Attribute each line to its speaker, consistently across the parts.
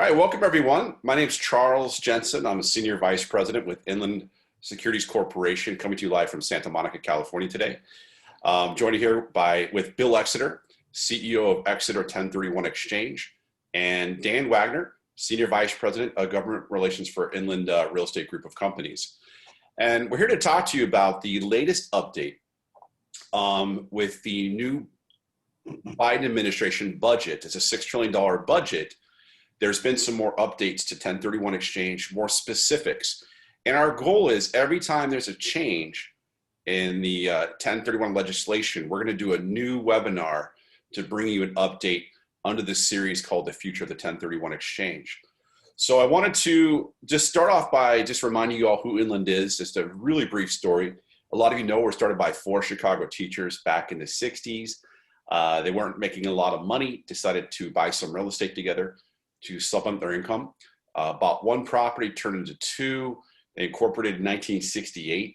Speaker 1: All right, welcome everyone. My name is Charles Jensen. I'm a Senior Vice President with Inland Securities Corporation, coming to you live from Santa Monica, California today. Joined here with Bill Exeter, CEO of Exeter 1031 Exchange, and Dan Wagner, Senior Vice President of Government Relations for Inland Real Estate Group of Companies. And we're here to talk to you about the latest update with the new Biden administration budget. It's a $6 trillion budget. There's been some more updates to 1031 Exchange, more specifics. And our goal is every time there's a change in the 1031 legislation, we're going to do a new webinar to bring you an update under this series called The Future of the 1031 Exchange. So I wanted to just start off by just reminding you all who Inland is, just a really brief story. A lot of you know we're started by 4 Chicago teachers back in the 60s. They weren't making a lot of money, decided to buy some real estate together to supplement their income. Bought one property, turned into 2, they incorporated in 1968,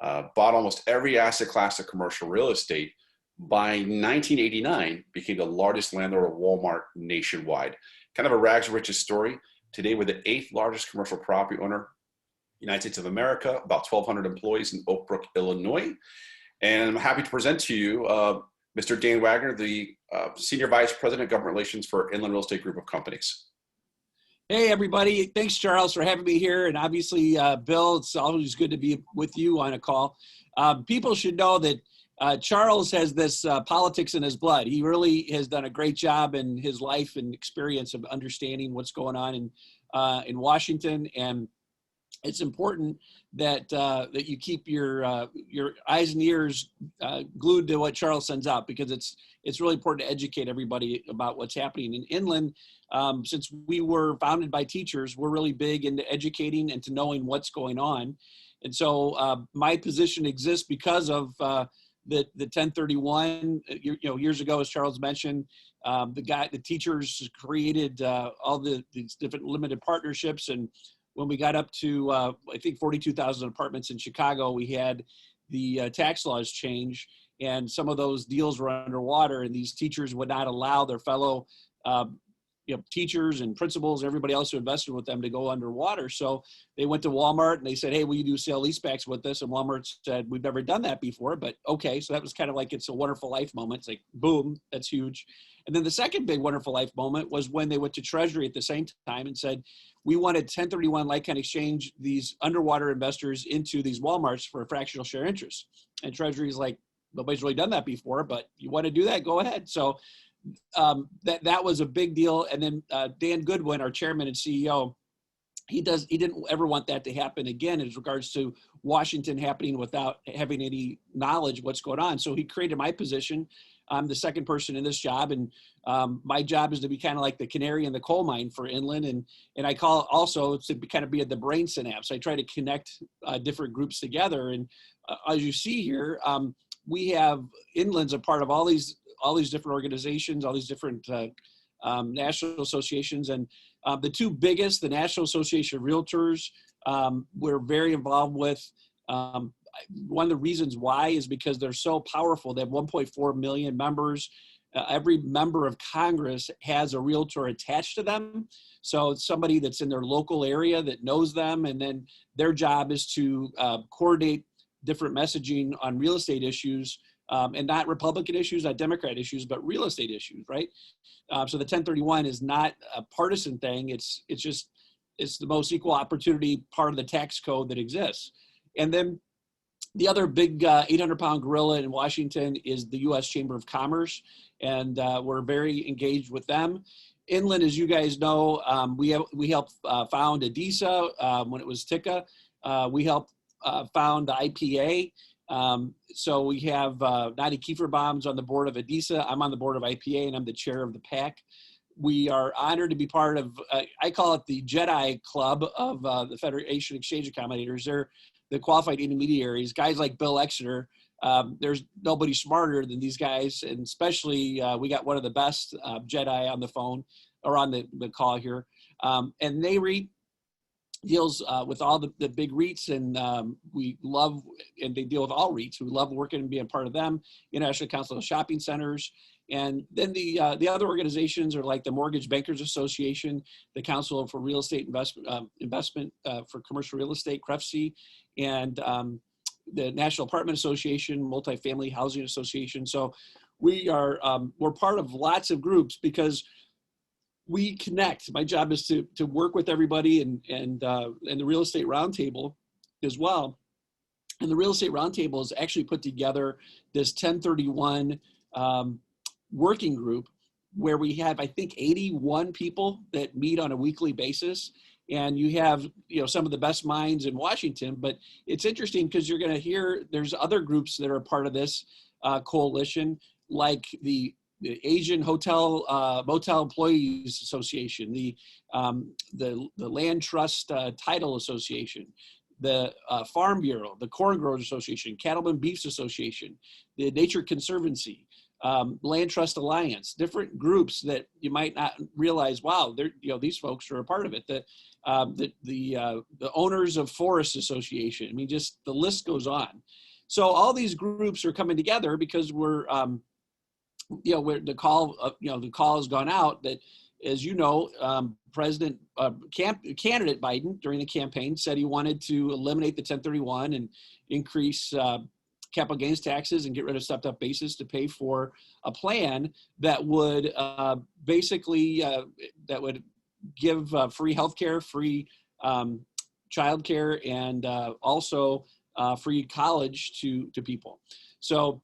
Speaker 1: bought almost every asset class of commercial real estate. By 1989, became the largest landlord of Walmart nationwide. Kind of a rags to riches story. Today, we're the 8th largest commercial property owner in the United States of America, about 1,200 employees in Oak Brook, Illinois. And I'm happy to present to you Mr. Dan Wagner, the Senior Vice President of Government Relations for Inland Real Estate Group of Companies.
Speaker 2: Hey, everybody. Thanks, Charles, for having me here. And obviously, Bill, it's always good to be with you on a call. People should know that Charles has this politics in his blood. He really has done a great job in his life and experience of understanding what's going on in Washington. And it's important that that you keep your eyes and ears glued to what Charles sends out, because it's really important to educate everybody about what's happening in Inland. Since we were founded by teachers, we're really big into educating and to knowing what's going on. And so my position exists because of the 1031. Years ago, as Charles mentioned, the teachers created all these different limited partnerships. And when we got up to, I think, 42,000 apartments in Chicago, we had the tax laws change, and some of those deals were underwater, and these teachers would not allow their fellow teachers and principals and everybody else who invested with them to go underwater. So they went to Walmart and they said, hey, will you do sale leasebacks with us? And Walmart said, we've never done that before, but okay. So that was kind of like, it's a wonderful life moment. It's like, boom, that's huge. And then the second big wonderful life moment was when they went to Treasury at the same time and said, we wanted 1031 like-kind exchange these underwater investors into these Walmarts for a fractional share interest. And Treasury's like, nobody's really done that before, but you want to do that, go ahead. So that was a big deal. And then Dan Goodwin, our chairman and CEO, he didn't ever want that to happen again in regards to Washington happening without having any knowledge of what's going on. So he created my position. I'm the second person in this job, and my job is to be kind of like the canary in the coal mine for Inland, and I call it also to kind of be at the brain synapse. I try to connect different groups together, and as you see here, we have Inland's a part of all these different organizations, all these different national associations. And the two biggest, the National Association of Realtors, we're very involved with. One of the reasons why is because they're so powerful. They have 1.4 million members. Every member of Congress has a realtor attached to them. So it's somebody that's in their local area that knows them. And then their job is to coordinate different messaging on real estate issues. And not Republican issues, not Democrat issues, but real estate issues, right? So the 1031 is not a partisan thing. It's the most equal opportunity part of the tax code that exists. And then the other big 800-pound gorilla in Washington is the U.S. Chamber of Commerce, and we're very engaged with them. Inland, as you guys know, we helped found ADISA when it was TICA. We helped found the IPA. So we have Nadi Kieferbaum's on the board of ADISA. I'm on the board of IPA, and I'm the chair of the PAC. We are honored to be part of, I call it the Jedi Club of the Federation Exchange Accommodators. They're the qualified intermediaries, guys like Bill Exeter. There's nobody smarter than these guys, and especially we got one of the best Jedi on the phone, or on the call here. And they deals with all the big REITs, and we love, and they deal with all REITs. We love working and being part of them. International Council of Shopping Centers. And then the other organizations are like the Mortgage Bankers Association, the Council for Real Estate Investment for Commercial Real Estate, CREFC, and the National Apartment Association, Multifamily Housing Association. So we're part of lots of groups because we connect. My job is to work with everybody and the Real Estate Roundtable as well. And the Real Estate Roundtable has actually put together this 1031 working group where we have, I think, 81 people that meet on a weekly basis. And you have, some of the best minds in Washington, but it's interesting because you're going to hear there's other groups that are part of this coalition, like the Asian Hotel Motel Employees Association, the Land Trust Title Association, the Farm Bureau, the Corn Growers Association, Cattlemen Beefs Association, the Nature Conservancy, Land Trust Alliance, different groups that you might not realize, wow, they're, these folks are a part of it. The Owners of Forest Association. I mean, just the list goes on. So all these groups are coming together because we're, the call has gone out that, as you know, candidate Biden during the campaign said he wanted to eliminate the 1031 and increase capital gains taxes and get rid of stepped up basis to pay for a plan that would that would give free healthcare, free childcare, and also free college to people. So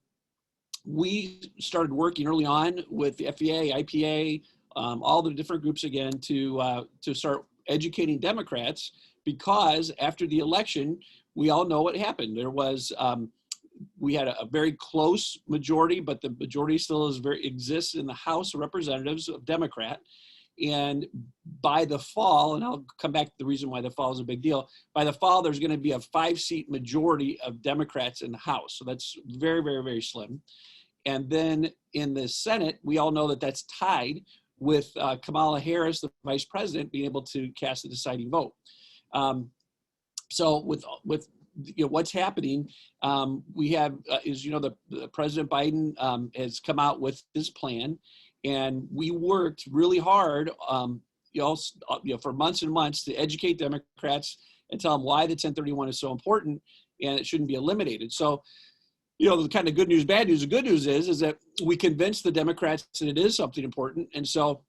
Speaker 2: we started working early on with the FEA, IPA, all the different groups again to start educating Democrats, because after the election, we all know what happened. There was we had a very close majority, but the majority still exists in the House of Representatives of Democrat. And by the fall, and I'll come back to the reason why the fall is a big deal, by the fall, there's going to be a 5-seat majority of Democrats in the House. So that's very, very, very slim. And then in the Senate, we all know that that's tied with Kamala Harris, the vice president, being able to cast the deciding vote. So with what's happening, we have, the President Biden has come out with this plan, and we worked really hard, for months and months to educate Democrats and tell them why the 1031 is so important and it shouldn't be eliminated. So, the kind of good news, bad news. The good news is that we convinced the Democrats that it is something important, and so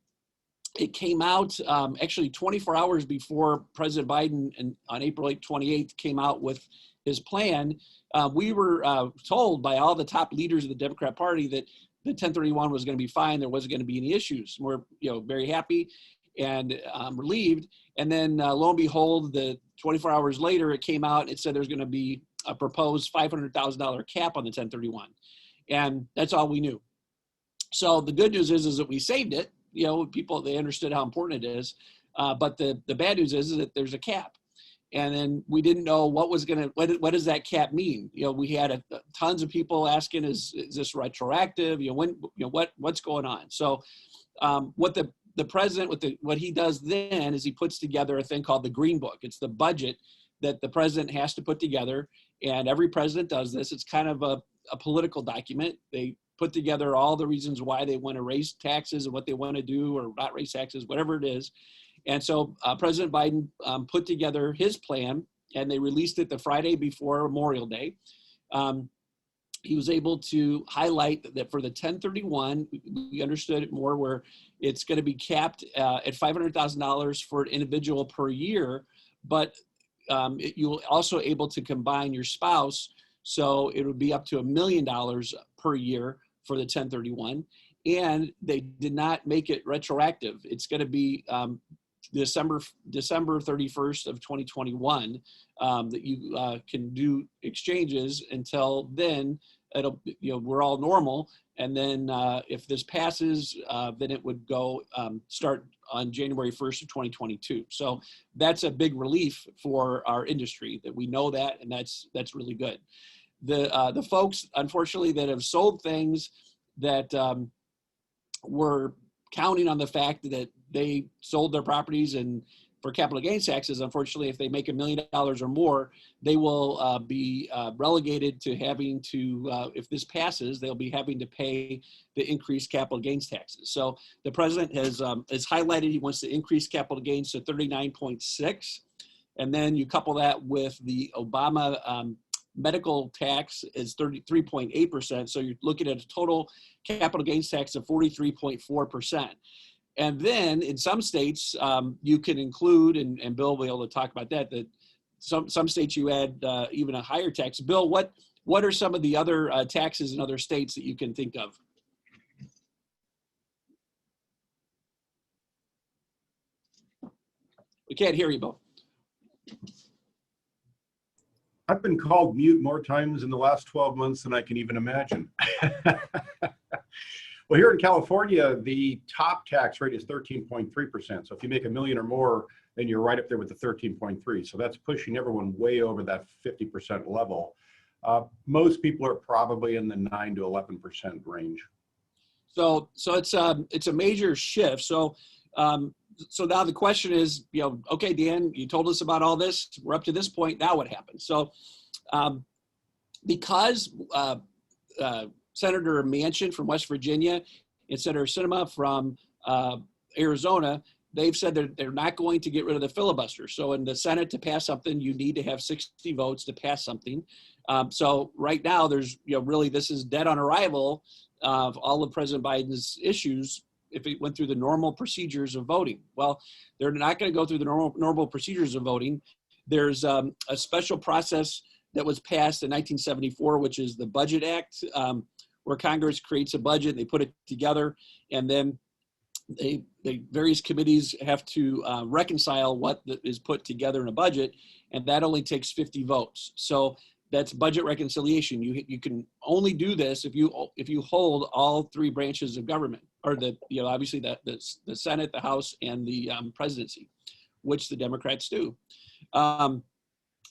Speaker 2: it came out actually 24 hours before President Biden, and on April 28th, came out with his plan. We were told by all the top leaders of the Democrat Party that the 1031 was going to be fine. There wasn't going to be any issues. We're very happy and relieved. And then lo and behold, the 24 hours later, it came out. It said there's going to be a proposed $500,000 cap on the 1031, and that's all we knew. So the good news is that we saved it. People, they understood how important it is, but the bad news is that there's a cap, and then we didn't know what does that cap mean? We had tons of people asking, is this retroactive? What's going on? So what the president, what he does then is he puts together a thing called the Green Book. It's the budget that the president has to put together, and every president does this. It's kind of a political document. They put together all the reasons why they want to raise taxes and what they want to do or not raise taxes, whatever it is. And so President Biden put together his plan, and they released it the Friday before Memorial Day. He was able to highlight that for the 1031, we understood it more, where it's going to be capped at $500,000 for an individual per year, but you'll also able to combine your spouse. So it would be up to $1 million per year for the 1031. And they did not make it retroactive. It's going to be December 31st of 2021 that you can do exchanges. Until then, it'll, we're all normal. And then if this passes, then it would go start on January 1st of 2022. So that's a big relief for our industry, that we know that, and that's really good. The folks, unfortunately, that have sold things that were counting on the fact that they sold their properties and for capital gains taxes, unfortunately, if they make $1 million or more, they will be relegated to having to, if this passes, they'll be having to pay the increased capital gains taxes. So the president has highlighted he wants to increase capital gains to 39.6. And then you couple that with the Obama medical tax is 33.8%. So you're looking at a total capital gains tax of 43.4%. And then in some states, you can include, and Bill will be able to talk about that, that some states you add even a higher tax. Bill, what are some of the other taxes in other states that you can think of? We can't hear you, Bill.
Speaker 3: I've been called mute more times in the last 12 months than I can even imagine. Well, here in California, the top tax rate is 13.3%. So if you make $1 million or more, then you're right up there with the 13.3. So that's pushing everyone way over that 50% level. Most people are probably in the 9 to 11% range.
Speaker 2: So it's a major shift. So now the question is, okay, Dan, you told us about all this. We're up to this point. Now what happens? So because Senator Manchin from West Virginia and Senator Sinema from Arizona, they've said they're not going to get rid of the filibuster. So in the Senate to pass something, you need to have 60 votes to pass something. So right now, there's really this is dead on arrival of all of President Biden's issues if it went through the normal procedures of voting. Well, they're not going to go through the normal procedures of voting. There's a special process that was passed in 1974, which is the Budget Act, where Congress creates a budget, they put it together, and then they various committees have to reconcile what is put together in a budget, and that only takes 50 votes. So that's budget reconciliation. You can only do this if you hold all three branches of government, or obviously the Senate, the House, and the presidency, which the Democrats do.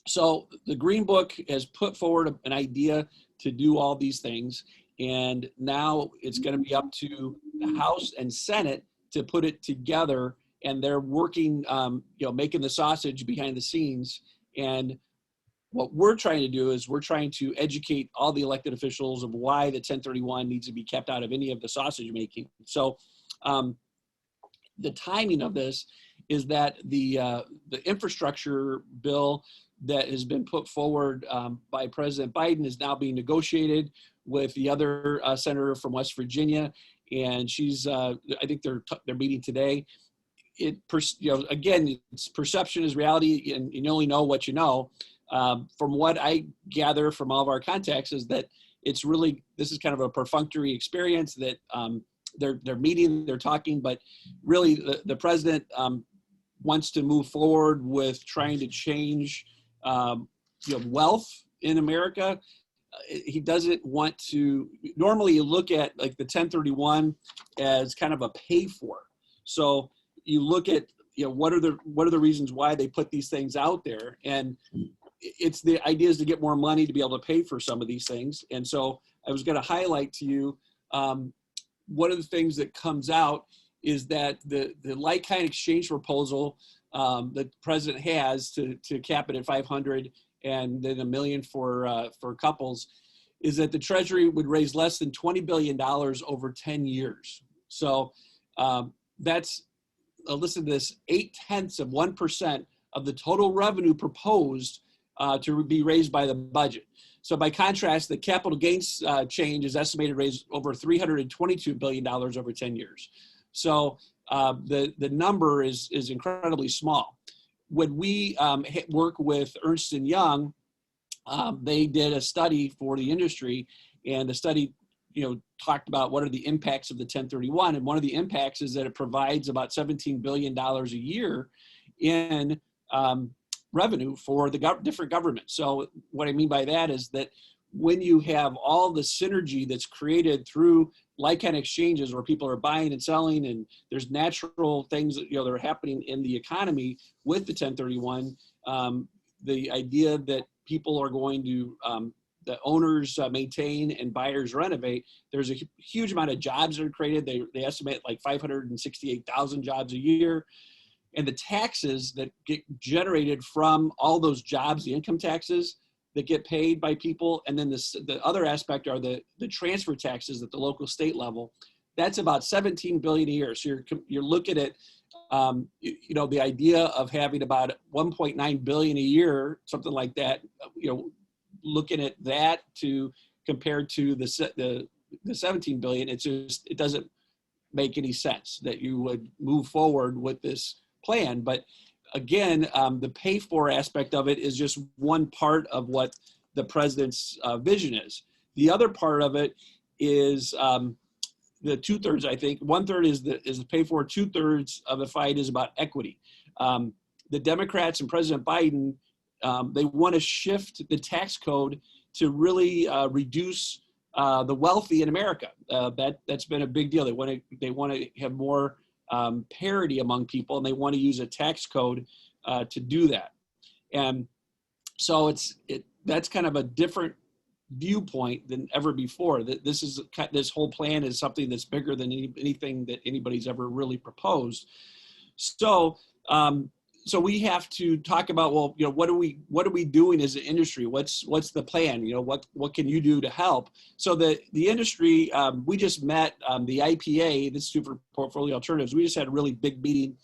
Speaker 2: So the Green Book has put forward an idea to do all these things, and now it's going to be up to the House and Senate to put it together, and they're working, making the sausage behind the scenes. And what we're trying to do is we're trying to educate all the elected officials of why the 1031 needs to be kept out of any of the sausage making. So the timing of this is that the infrastructure bill that has been put forward by President Biden is now being negotiated with the other senator from West Virginia, and she's I think they're meeting today. Again, it's perception is reality, and you only know what you know. From what I gather from all of our contacts is that this is kind of a perfunctory experience that they're meeting, they're talking, but really the president wants to move forward with trying to change wealth in America. He doesn't want to, normally you look at like the 1031 as kind of a pay for. So you look at, what are the reasons why they put these things out there? And it's the idea is to get more money to be able to pay for some of these things. And so I was going to highlight to you, one of the things that comes out is that the like-kind exchange proposal that the president has to cap it at 500 and then $1 million for couples is that the Treasury would raise less than $20 billion over 10 years. So that's, listen to this, 0.8% of the total revenue proposed to be raised by the budget. So by contrast, the capital gains change is estimated to raise over $322 billion over 10 years. So the number is incredibly small. When we work with Ernst & Young, they did a study for the industry, and the study talked about what are the impacts of the 1031. And one of the impacts is that it provides about $17 billion a year in revenue for the different governments. So what I mean by that is that when you have all the synergy that's created through like-kind exchanges where people are buying and selling, and there's natural things that that are happening in the economy with the 1031, the idea that people are going to the owners maintain and buyers renovate, there's a huge amount of jobs that are created. They estimate like 568,000 jobs a year. and the taxes that get generated from all those jobs, the income taxes that get paid by people, and then the other aspect are the transfer taxes at the local state level. That's about 17 billion a year. So you're looking at the idea of having about 1.9 billion a year, something like that. Looking at that to compared to the 17 billion, it doesn't make any sense that you would move forward with this plan. But again, the pay for aspect of it is just one part of what the president's vision is. The other part of it is the 2/3, I think. 1/3 is the pay for. 2/3 of the fight is about equity. The Democrats and President Biden, they want to shift the tax code to really reduce the wealthy in America. That's been a big deal. They want to have more parity among people, and they want to use a tax code to do that. And so that's kind of a different viewpoint than ever before. This whole plan is something that's bigger than anything that anybody's ever really proposed. So we have to talk about, well, what are we doing as an industry? What's the plan? What can you do to help? So the industry, we just met the IPA, the Institute for Portfolio Alternatives. We just had a really big meeting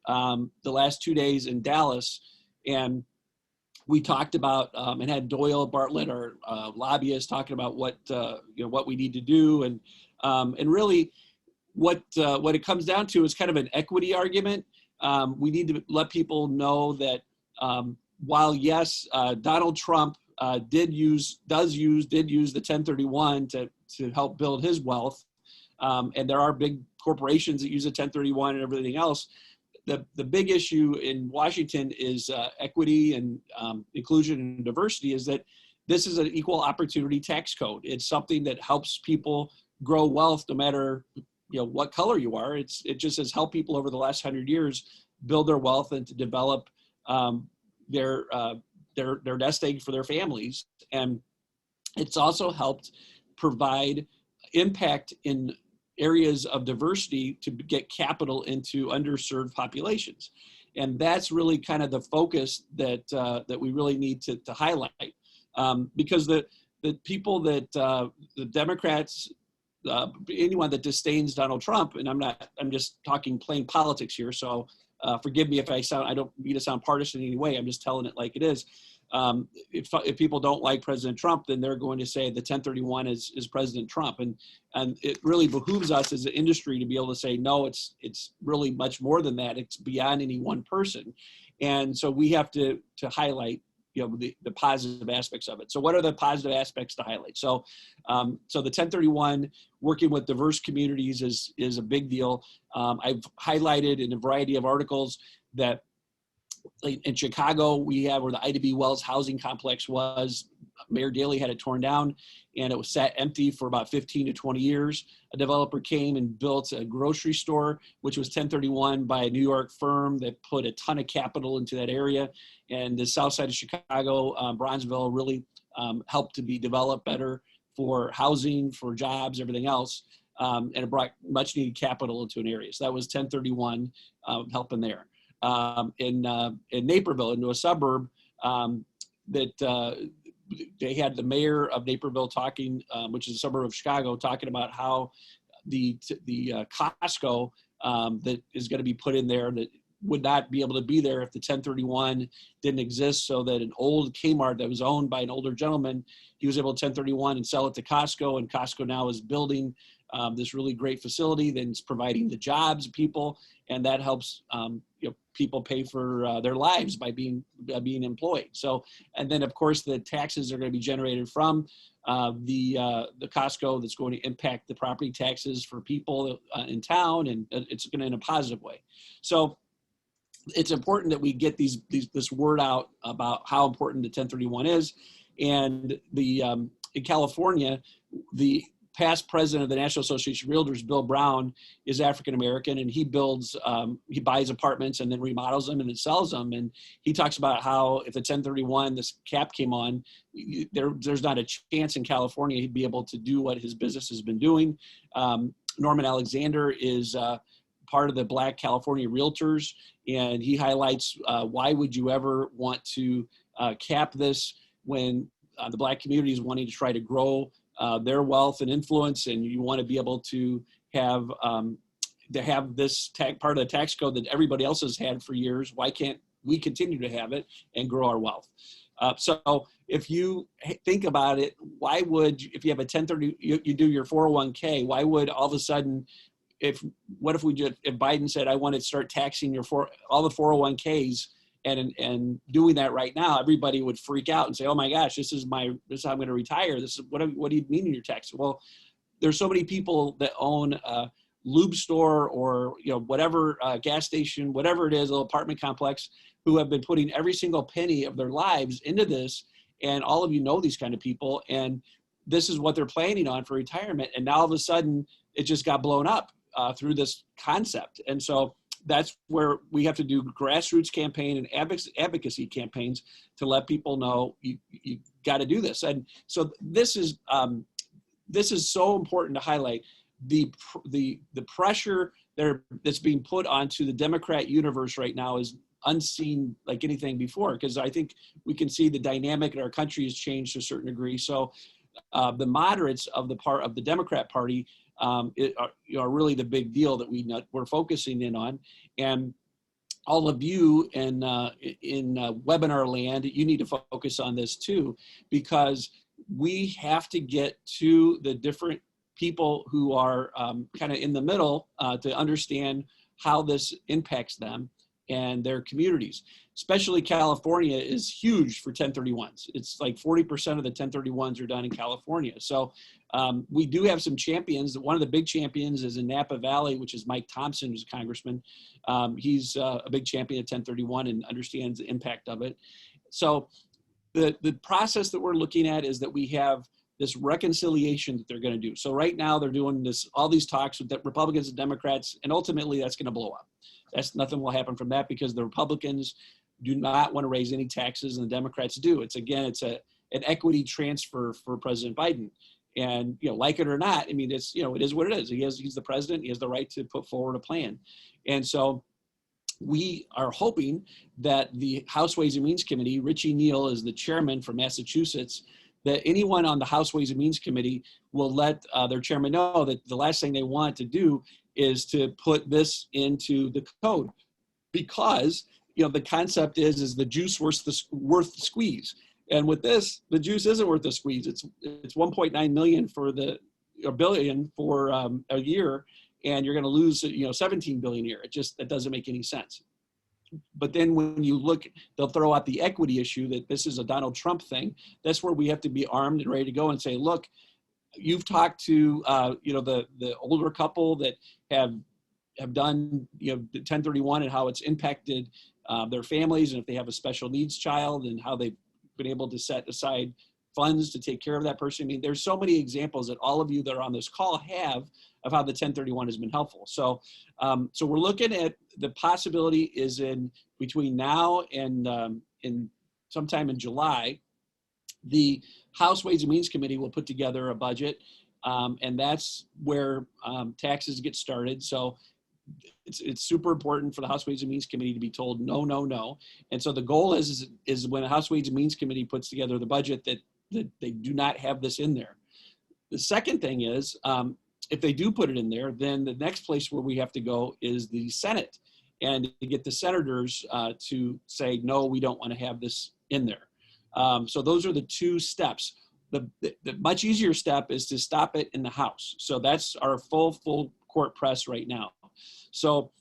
Speaker 2: the last 2 days in Dallas, and we talked about and had Doyle Bartlett, our lobbyist, talking about what we need to do, and really what it comes down to is kind of an equity argument. We need to let people know that while yes, Donald Trump did use the 1031 to help build his wealth, and there are big corporations that use a 1031 and everything else. The big issue in Washington is equity and inclusion and diversity, is that this is an equal opportunity tax code. It's something that helps people grow wealth no matter what color you are. It just has helped people over the last 100 years build their wealth and to develop their nest egg for their families. And it's also helped provide impact in areas of diversity to get capital into underserved populations. And that's really kind of the focus that we really need to highlight, because the people that the Democrats, anyone that disdains Donald Trump, and I'm just talking plain politics here, so forgive me if I don't mean to sound partisan in any way. I'm just telling it like it is. If people don't like President Trump, then they're going to say the 1031 is President Trump, and it really behooves us as an industry to be able to say, no, it's really much more than that. It's beyond any one person, and so we have to highlight the positive aspects of it. So what are the positive aspects to highlight? So the 1031, working with diverse communities is a big deal. I've highlighted in a variety of articles that in Chicago, we have where the Ida B. Wells housing complex was. Mayor Daley had it torn down, and it was sat empty for about 15 to 20 years. A developer came and built a grocery store, which was 1031 by a New York firm that put a ton of capital into that area. And the south side of Chicago, Bronzeville, really helped to be developed better for housing, for jobs, everything else. And it brought much needed capital into an area. So that was 1031 helping there. In Naperville, into a suburb, that they had the mayor of Naperville talking, which is a suburb of Chicago, talking about how the Costco that is going to be put in there that would not be able to be there if the 1031 didn't exist, so that an old Kmart that was owned by an older gentleman, he was able to 1031 and sell it to Costco, and Costco now is building this really great facility that's providing the jobs people, and that helps people pay for their lives by being employed. So, and then of course the taxes are going to be generated from the Costco that's going to impact the property taxes for people in town, and it's going to in a positive way. So it's important that we get this word out about how important the 1031 is. And in California, the past president of the National Association of Realtors, Bill Brown, is African-American, and he buys apartments and then remodels them and then sells them. And he talks about how if the 1031, this cap came on, there's not a chance in California he'd be able to do what his business has been doing. Norman Alexander is part of the Black California Realtors, and he highlights why would you ever want to cap this when the Black community is wanting to try to grow their wealth and influence, and you want to be able to have this part of the tax code that everybody else has had for years. Why can't we continue to have it and grow our wealth? So if you think about it, why would, if you have a 1030, you do your 401k, why would all of a sudden, if Biden said, I want to start taxing all the 401ks and doing that right now, everybody would freak out and say, oh my gosh, this is how I'm going to retire. This is what do you mean in your tax? Well, there's so many people that own a lube store or, whatever gas station, whatever it is, a little apartment complex, who have been putting every single penny of their lives into this. And all of you know these kind of people, and this is what they're planning on for retirement. And now all of a sudden it just got blown up through this concept. And so that's where we have to do grassroots campaign and advocacy campaigns to let people know you got to do this. And so this is so important to highlight the pressure that's being put onto the Democrat universe right now is unseen like anything before, because I think we can see the dynamic in our country has changed to a certain degree. So the moderates of the Democrat Party are really the big deal that we're focusing in on. And all of you in webinar land, you need to focus on this too, because we have to get to the different people who are kind of in the middle to understand how this impacts them and their communities. Especially California is huge for 1031s. It's like 40% of the 1031s are done in California. So we do have some champions. One of the big champions is in Napa Valley, which is Mike Thompson, who's a congressman. He's a big champion of 1031 and understands the impact of it. So the process that we're looking at is that we have this reconciliation that they're going to do. So right now they're doing all these talks with the Republicans and Democrats, and ultimately that's going to blow up. Nothing will happen from that because the Republicans do not want to raise any taxes and the Democrats do. It's an equity transfer for President Biden. And, like it or not, I mean, it is what it is. He's the president. He has the right to put forward a plan. And so we are hoping that the House Ways and Means Committee, Richie Neal is the chairman from Massachusetts, that anyone on the House Ways and Means Committee will let their chairman know that the last thing they want to do is to put this into the code, because the concept is the juice worth the squeeze. And with this, the juice isn't worth the squeeze. It's 1.9 million for billion for a year, and you're going to lose 17 billion a year. That doesn't make any sense. But then when you look, they'll throw out the equity issue that this is a Donald Trump thing. That's where we have to be armed and ready to go and say, look, you've talked to the older couple that have done the 1031 and how it's impacted their families, and if they have a special needs child, and how they've been able to set aside funds to take care of that person. I mean, there's so many examples that all of you that are on this call have of how the 1031 has been helpful. So we're looking at the possibility is in between now and in sometime in July, the House Ways and Means Committee will put together a budget, and that's where taxes get started. So it's super important for the House Ways and Means Committee to be told no, no, no. And so the goal is when the House Ways and Means Committee puts together the budget that they do not have this in there. The second thing is, if they do put it in there, then the next place where we have to go is the Senate, and to get the senators to say, no, we don't want to have this in there. So those are the two steps. The much easier step is to stop it in the House. So that's our full court press right now. So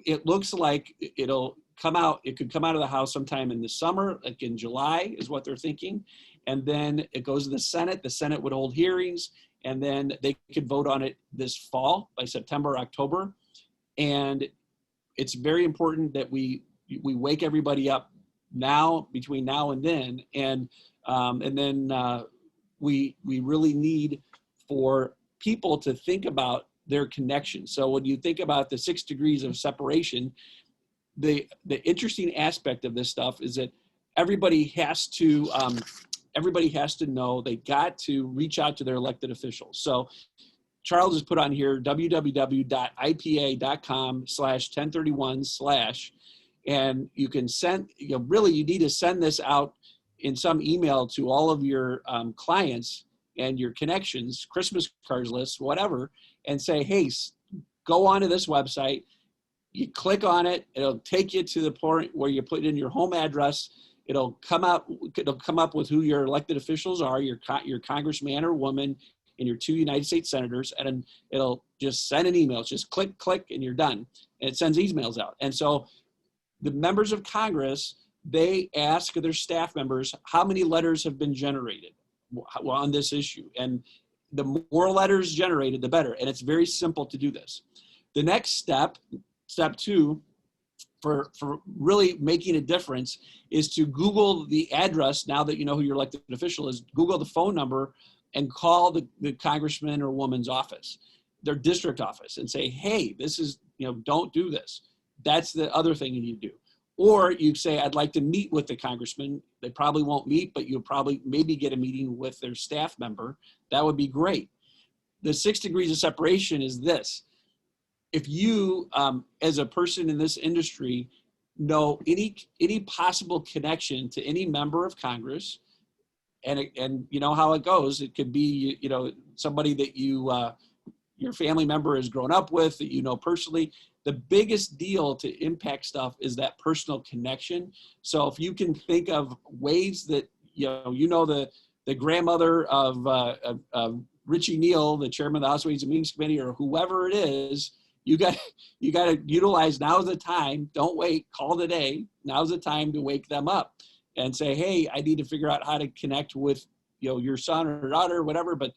Speaker 2: it looks like it'll come out. It could come out of the House sometime in the summer, like in July is what they're thinking. And then it goes to the Senate. The Senate would hold hearings, and then they could vote on it this fall by September, October. And it's very important that we wake everybody up now, between now and then. And then we really need for people to think about their connection. So when you think about the 6 degrees of separation, the interesting aspect of this stuff is that everybody has to know they got to reach out to their elected officials. So Charles has put on here www.ipa.com/1031/ and you can send, really you need to send this out in some email to all of your clients and your connections, Christmas cards lists, whatever, and say, hey, go onto this website. You click on it, it'll take you to the point where you put in your home address. It'll come up with who your elected officials are, your congressman or woman, and your 2 United States senators, and it'll just send an email. It's just click, and you're done. And it sends emails out. And so the members of Congress, they ask their staff members how many letters have been generated on this issue. And the more letters generated, the better. And it's very simple to do this. The next step 2, for really making a difference, is to Google the address. Now that you know who your elected official is, Google the phone number and call the congressman or woman's office, their district office, and say, hey, this is, don't do this. That's the other thing you need to do. Or you say, I'd like to meet with the congressman. They probably won't meet, but you'll probably maybe get a meeting with their staff member. That would be great. The 6 degrees of separation is this. If you, as a person in this industry, know any possible connection to any member of Congress, and you know how it goes, it could be, somebody that your family member has grown up with, that you know personally. The biggest deal to impact stuff is that personal connection. So if you can think of ways that, the grandmother of Richie Neal, the chairman of the House Ways and Means Committee, or whoever it is, you got to utilize, now's the time. Don't wait, call today. Now's the time to wake them up and say, hey, I need to figure out how to connect with, your son or daughter or whatever. But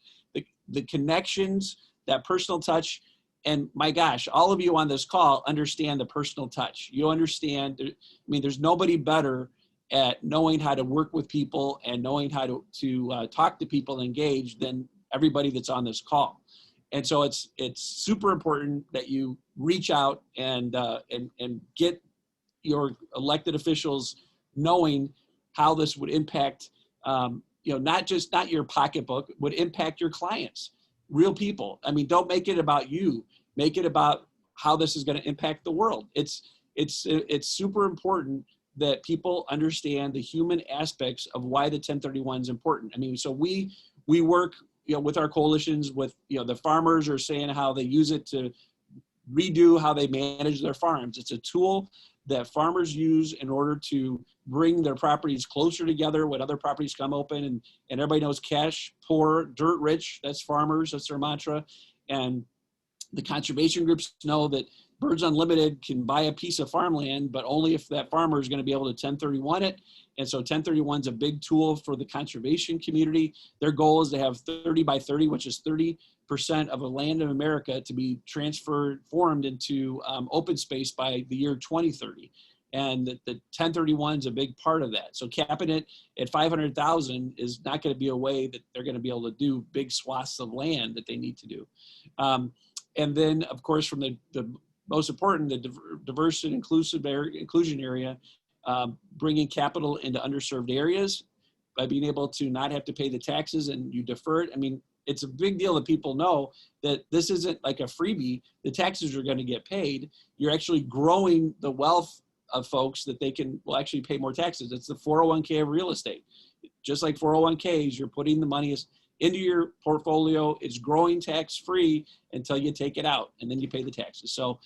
Speaker 2: the connections, that personal touch. And my gosh, all of you on this call understand the personal touch. You understand, there's nobody better at knowing how to work with people and knowing how to talk to people and engage than everybody that's on this call. And so it's super important that you reach out and get your elected officials knowing how this would impact, not your pocketbook, would impact your clients, real people. Don't make it about you. Make it about how this is going to impact the world. It's super important that people understand the human aspects of why the 1031 is important. So we work, with our coalitions, with, the farmers are saying how they use it to redo how they manage their farms. It's a tool that farmers use in order to bring their properties closer together when other properties come open. And everybody knows cash poor, dirt rich, that's farmers, that's their mantra. And the conservation groups know that Birds Unlimited can buy a piece of farmland, but only if that farmer is going to be able to 1031 it. And so 1031 is a big tool for the conservation community. Their goal is to have 30 by 30, which is 30% of the land in America to be formed into open space by the year 2030. And the 1031 is a big part of that. So capping it at 500,000 is not going to be a way that they're going to be able to do big swaths of land that they need to do. And then, of course, from the most important, the diverse and inclusion area, bringing capital into underserved areas by being able to not have to pay the taxes and you defer it. It's a big deal that people know that this isn't like a freebie. The taxes are going to get paid. You're actually growing the wealth of folks that will actually pay more taxes. It's the 401k of real estate. Just like 401ks, you're putting the money into your portfolio. It's growing tax-free until you take it out, and then you pay the taxes. So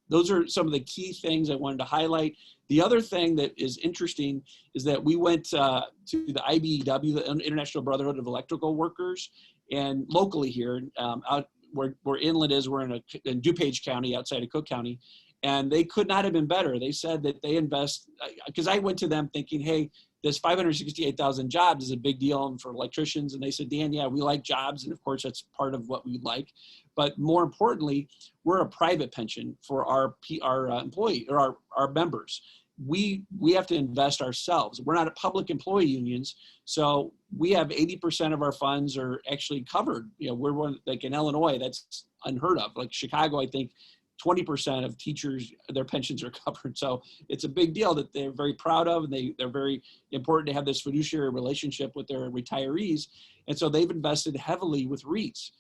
Speaker 2: those are some of the key things I wanted to highlight. The other thing that is interesting is that we went to the IBEW, the International Brotherhood of Electrical Workers, and locally here, out where Inland is, we're in DuPage County, outside of Cook County, and they could not have been better. They said that they invest, because I went to them thinking, hey, this 568,000 jobs is a big deal for electricians. And they said, Dan, yeah, we like jobs. And of course, that's part of what we like. But more importantly, we're a private pension for our employee or our members. We have to invest ourselves. We're not a public employee unions. So we have 80% of our funds are actually covered. We're one, like in Illinois, that's unheard of. Like Chicago, I think 20% of teachers, their pensions are covered. So it's a big deal that they're very proud of, and they're very important to have this fiduciary relationship with their retirees. And so they've invested heavily with REITs.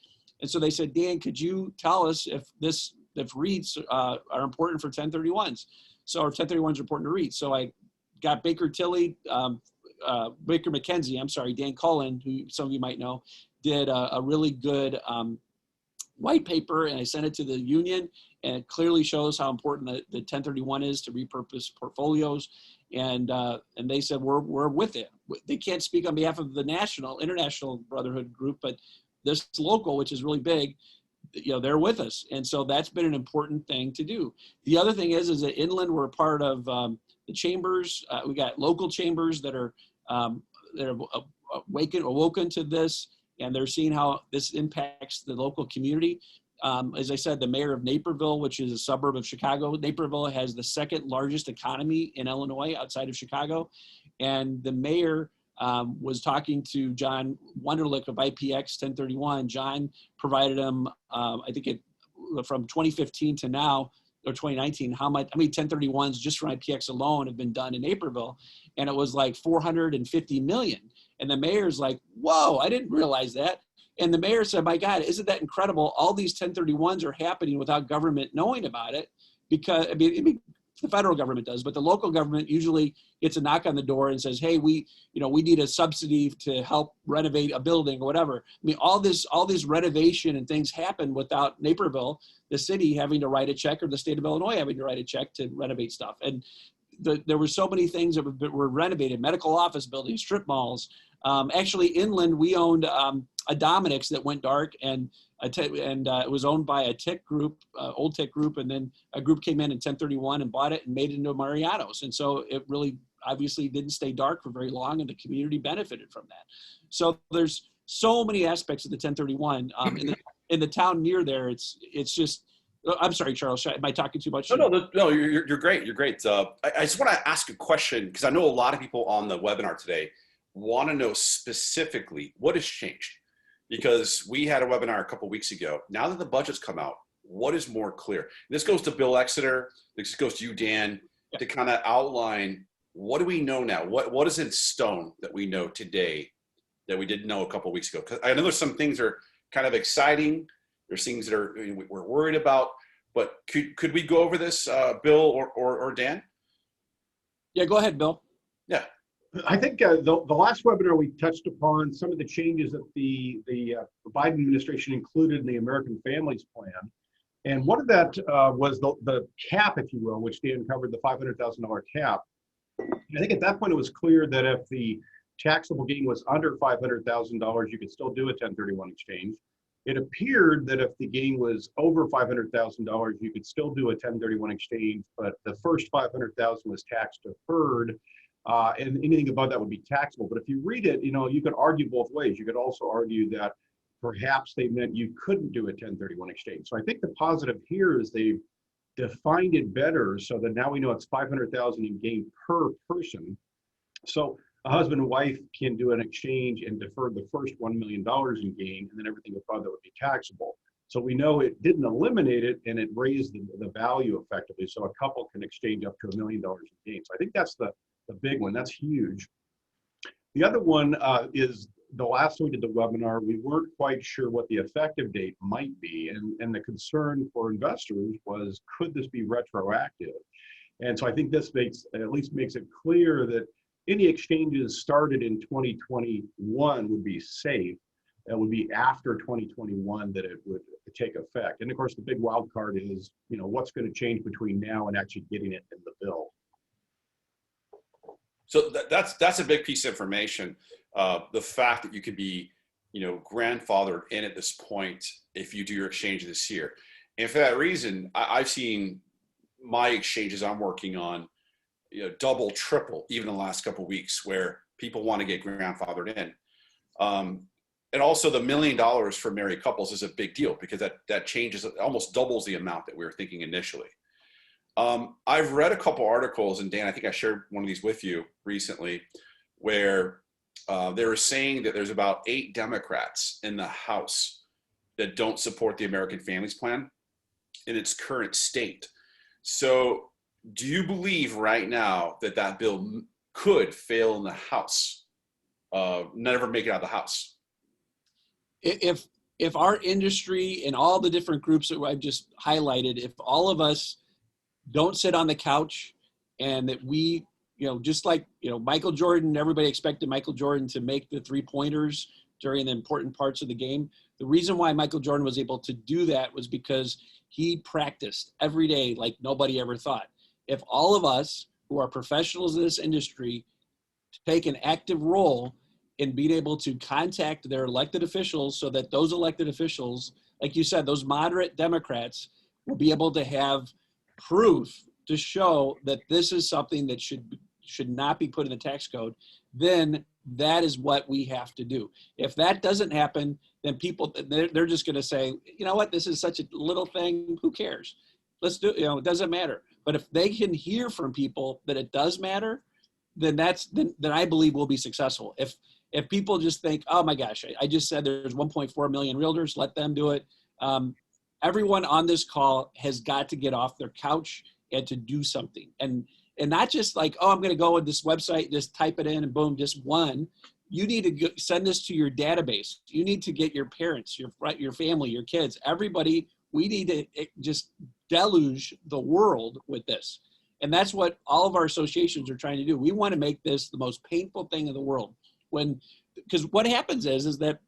Speaker 2: And so they said, Dan, could you tell us if REITs are important for 1031s? So, or 1031s are important to REITs. So I got Baker McKenzie, I'm sorry, Dan Cullen, who some of you might know, did a really good white paper, and I sent it to the union, and it clearly shows how important the 1031 is to repurpose portfolios. And they said, we're with it. They can't speak on behalf of the international Brotherhood group, but this local, which is really big, they're with us. And so that's been an important thing to do. The other thing is that Inland, we're a part of the chambers. We got local chambers that are awoken to this, and they're seeing how this impacts the local community. As I said, the mayor of Naperville, which is a suburb of Chicago, Naperville has the second largest economy in Illinois outside of Chicago. And the mayor was talking to John Wunderlich of IPX 1031. John provided him, I think from 2015 to now, or 2019, how many 1031s just from IPX alone have been done in Naperville, and it was like 450 million. And the mayor's like, whoa, I didn't realize that. And the mayor said, my God, isn't that incredible? All these 1031s are happening without government knowing about it, because the federal government does, but the local government usually gets a knock on the door and says, hey, we need a subsidy to help renovate a building or whatever. All this renovation and things happen without Naperville, the city, having to write a check, or the state of Illinois having to write a check to renovate stuff. And there were so many things that were renovated: medical office buildings, strip malls. Actually, Inland, we owned a Dominick's that went dark, and it was owned by a tech group, old tech group, and then a group came in 1031 and bought it and made it into Mariano's. And so it really obviously didn't stay dark for very long, and the community benefited from that. So there's so many aspects of the 1031. In the town near there, it's just. I'm sorry, Charles. Am I talking too much?
Speaker 1: No. You're great. You're great. I just want to ask a question, because I know a lot of people on the webinar today want to know specifically what has changed. Because we had a webinar a couple of weeks ago. Now that the budget's come out, what is more clear? This goes to Bill Exeter. This goes to you, Dan, to kind of outline, what do we know now? What is in stone that we know today that we didn't know a couple of weeks ago? Because I know there's some things that are kind of exciting. There's things that we're worried about. But could we go over this, Bill or Dan?
Speaker 2: Yeah, go ahead, Bill.
Speaker 3: Yeah. I think the last webinar we touched upon some of the changes that the Biden administration included in the American Families Plan. And one of that was the cap, if you will, which Dan covered, the $500,000 cap. And I think at that point it was clear that if the taxable gain was under $500,000, you could still do a 1031 exchange. It appeared that if the gain was over $500,000, you could still do a 1031 exchange, but the first $500,000 was tax deferred. And anything above that would be taxable. But if you read it, you could argue both ways. You could also argue that perhaps they meant you couldn't do a 1031 exchange. So I think the positive here is they've defined it better, so that now we know it's $500,000 in gain per person. So a husband and wife can do an exchange and defer the first $1 million in gain, and then everything above that would be taxable. So we know it didn't eliminate it, and it raised the value effectively. So a couple can exchange up to $1 million in gain. So I think that's the big one. That's huge. The other one is the last time we did the webinar, we weren't quite sure what the effective date might be. And the concern for investors was, could this be retroactive? And so I think this at least makes it clear that any exchanges started in 2021 would be safe. It would be after 2021 that it would take effect. And of course, the big wild card is, what's going to change between now and actually getting it in the bill.
Speaker 1: So that's a big piece of information. The fact that you could be, grandfathered in at this point if you do your exchange this year. And for that reason, I've seen my exchanges I'm working on, double, triple, even in the last couple of weeks, where people want to get grandfathered in. And also the $1 million for married couples is a big deal, because that changes, almost doubles the amount that we were thinking initially. I've read a couple articles, and Dan, I think I shared one of these with you recently, where they were saying that there's about 8 Democrats in the House that don't support the American Families Plan in its current state. So do you believe right now that bill could fail in the House, never make it out of the House?
Speaker 2: If if our industry and all the different groups that I've just highlighted, if all of us don't sit on the couch, and that we, just like, Michael Jordan, everybody expected Michael Jordan to make the 3-pointers during the important parts of the game. The reason why Michael Jordan was able to do that was because he practiced every day like nobody ever thought. If all of us who are professionals in this industry take an active role in being able to contact their elected officials, so that those elected officials, like you said, those moderate Democrats, will be able to have proof to show that this is something that should not be put in the tax code, then that is what we have to do. If that doesn't happen, then people, they're just going to say, you know what, this is such a little thing, who cares? Let's do, it doesn't matter. But if they can hear from people that it does matter, then then I believe we'll be successful. If people just think, oh my gosh, I just said there's 1.4 million realtors, let them do it. Everyone on this call has got to get off their couch and to do something. And not just like, oh, I'm going to go on this website, just type it in and boom, just one. You need to send this to your database. You need to get your parents, your family, your kids, everybody. We need to just deluge the world with this. And that's what all of our associations are trying to do. We want to make this the most painful thing in the world. Because what happens is that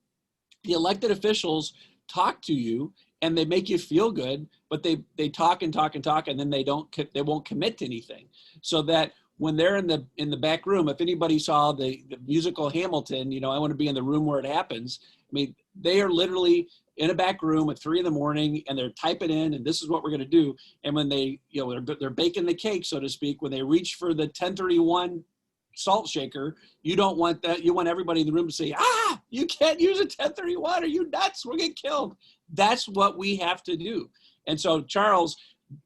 Speaker 2: the elected officials talk to you and they make you feel good, but they talk and talk and talk, and then they won't commit to anything. So that when they're in the back room, if anybody saw the musical Hamilton, I want to be in the room where it happens. I mean, they are literally in a back room at 3 a.m. and they're typing in, and this is what we're going to do. And when they, they're baking the cake, so to speak, when they reach for the 1031 salt shaker, you don't want that. You want everybody in the room to say, you can't use a 1031. Are you nuts? We'll get killed. That's what we have to do. And so, Charles,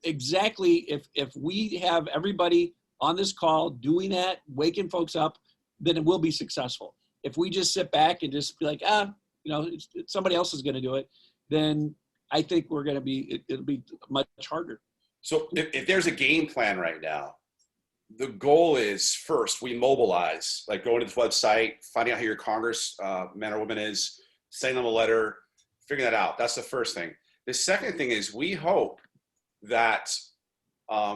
Speaker 2: exactly, if we have everybody on this call doing that, waking folks up, then it will be successful. If we just sit back and just be like, somebody else is going to do it, then I think it'll be much harder.
Speaker 1: So if there's a game plan right now, the goal is, first, we mobilize, like going to this website, finding out who your Congress man or woman is, sending them a letter, figuring that out. That's the first thing. The second thing is, we hope that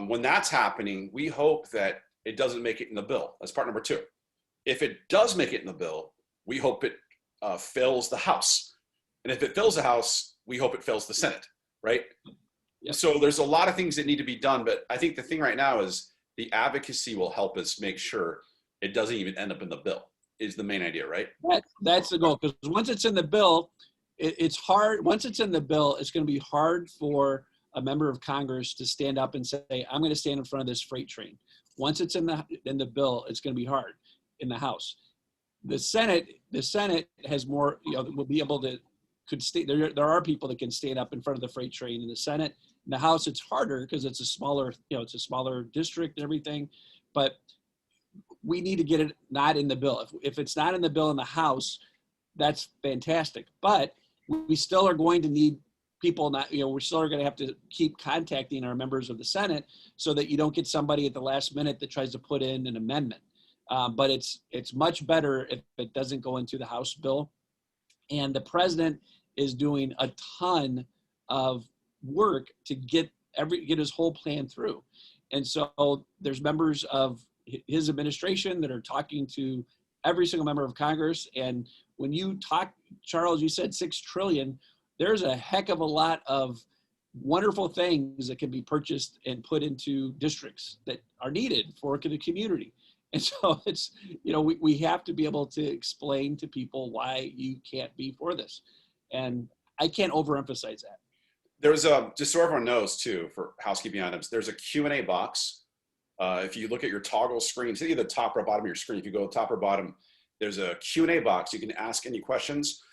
Speaker 1: when that's happening, we hope that it doesn't make it in the bill. That's part number 2. If it does make it in the bill, we hope it fails the House. And if it fails the House, we hope it fails the Senate, right?
Speaker 2: Yep.
Speaker 1: So there's a lot of things that need to be done, but I think the thing right now is the advocacy will help us make sure it doesn't even end up in the bill, is the main idea, right?
Speaker 2: That's the goal, because once it's in the bill, it's hard. Once it's in the bill, it's going to be hard for a member of Congress to stand up and say, I'm going to stand in front of this freight train. Once it's in the bill, it's going to be hard in the House. The Senate has more, will be able to, there are people that can stand up in front of the freight train in the Senate. In the House, it's harder because it's a smaller, it's a smaller district and everything, but we need to get it not in the bill. If it's not in the bill in the House, that's fantastic. But we still are going to need people we're still going to have to keep contacting our members of the Senate so that you don't get somebody at the last minute that tries to put in an amendment. But it's much better if it doesn't go into the House bill. And the president is doing a ton of work to get his whole plan through. And so there's members of his administration that are talking to every single member of Congress. And when you talk, Charles, you said $6 trillion, there's a heck of a lot of wonderful things that can be purchased and put into districts that are needed for the community. And so it's, we have to be able to explain to people why you can't be for this. And I can't overemphasize that.
Speaker 1: There's just so everyone knows too, for housekeeping items, there's a Q&A box. If you look at your toggle screen, it's either the top or bottom of your screen. If you go top or bottom, there's a Q&A box. You can ask any questions.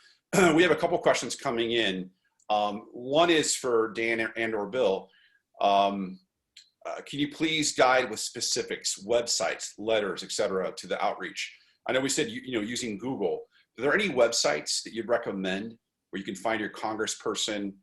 Speaker 1: We have a couple questions coming in. One is for Dan and or Bill. Can you please guide with specifics, websites, letters, et cetera, to the outreach? I know we said, using Google. Are there any websites that you'd recommend where you can find your congressperson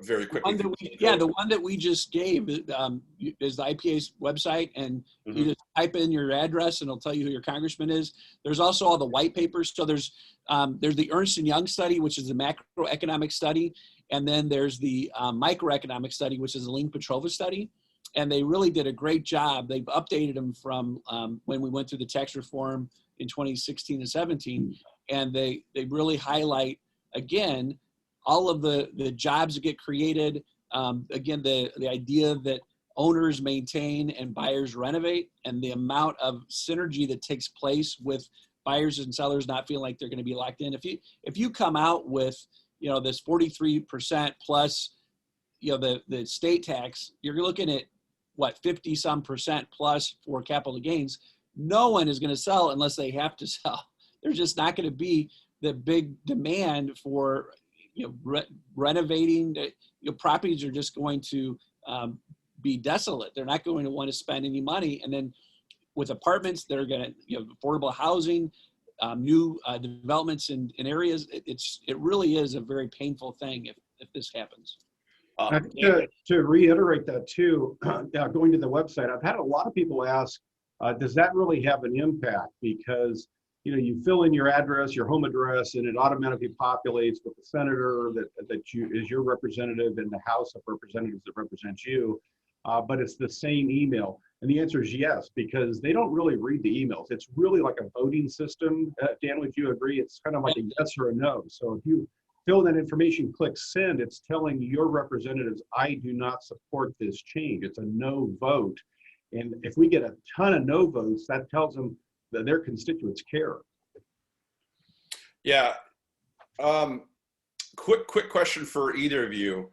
Speaker 1: very quickly.
Speaker 2: The one that we just gave is the IPA's website, and you just type in your address and it'll tell you who your congressman is. There's also all the white papers. So there's the Ernst & Young study, which is the macroeconomic study, and then there's the microeconomic study, which is the Link Petrova study. And they really did a great job. They've updated them from when we went through the tax reform in 2016 and 17, and they really highlight, again, all of the jobs that get created. Again, the idea that owners maintain and buyers renovate, and the amount of synergy that takes place with buyers and sellers not feeling like they're going to be locked in. If you come out with, this 43% plus, the state tax, you're looking at what, 50-some% plus for capital gains. No one is going to sell unless they have to sell. There's just not going to be the big demand for renovating. Properties are just going to be desolate. They're not going to want to spend any money. And then with apartments, they're going to, affordable housing, new developments in areas. It really is a very painful thing if this happens.
Speaker 3: To reiterate that too, going to the website, I've had a lot of people ask, does that really have an impact? Because you fill in your address, your home address, and it automatically populates with the senator that is your representative in the House of Representatives that represents you, but it's the same email. And the answer is yes, because they don't really read the emails. It's really like a voting system. Dan, would you agree? It's kind of like a yes or a no. So if you fill that information, click send, it's telling your representatives, I do not support this change. It's a no vote. And if we get a ton of no votes, that tells them that their constituents care.
Speaker 1: Yeah. Quick question for either of you.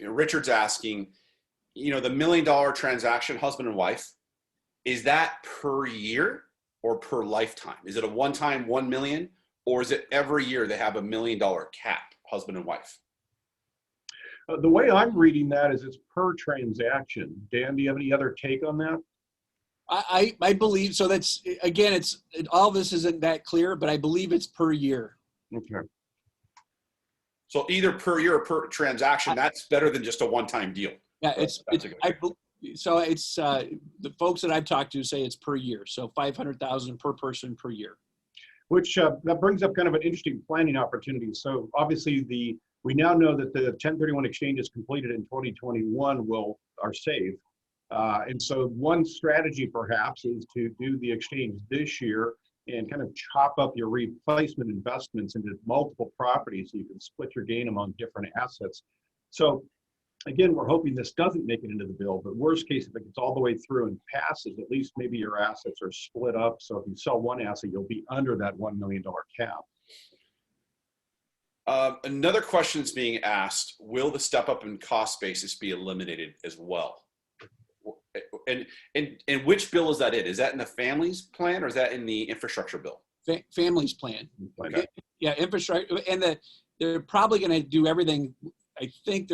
Speaker 1: Richard's asking, the $1 million transaction, husband and wife, is that per year or per lifetime? Is it a one-time 1 million, or is it every year they have $1 million cap, husband and wife?
Speaker 3: The way I'm reading that is it's per transaction. Dan, do you have any other take on that?
Speaker 2: I believe so. That's, again, all this isn't that clear, but I believe it's per year.
Speaker 3: Okay.
Speaker 1: So either per year or per transaction, that's better than just a one-time deal.
Speaker 2: Yeah, so it's the folks that I've talked to say it's per year. So 500,000 per person per year.
Speaker 3: Which that brings up kind of an interesting planning opportunity. So obviously we now know that the 1031 exchanges completed in 2021 are safe. And so one strategy perhaps is to do the exchange this year and kind of chop up your replacement investments into multiple properties so you can split your gain among different assets. So again, we're hoping this doesn't make it into the bill, but worst case, if it gets all the way through and passes, at least maybe your assets are split up. So if you sell one asset, you'll be under that $1 million cap.
Speaker 1: Another question is being asked, will the step up in cost basis be eliminated as well? And which bill is that in? Is that in the families plan or is that in the infrastructure bill?
Speaker 2: Families plan.
Speaker 1: Okay.
Speaker 2: Yeah, infrastructure. And they're probably going to do everything. I think